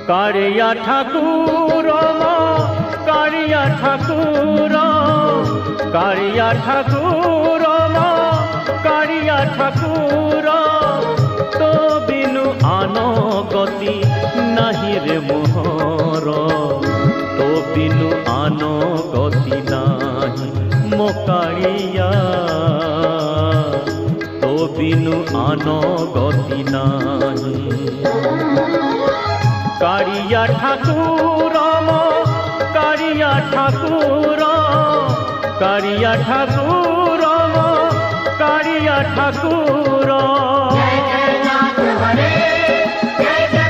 कारिया ठाकुर कारिया ठाकुर कारिया ठाकुर कारिया ठाकुर तो बिनु आनो गति नाही रे मोहर तो बिनु आनो गति नाही मो कारिया तो बिनु आनो गति नाही कारिया ठाकुर कारिया ठाकुर कारिया ठाकुर कारिया ठाकुर जय जय नाथ हरे जय जय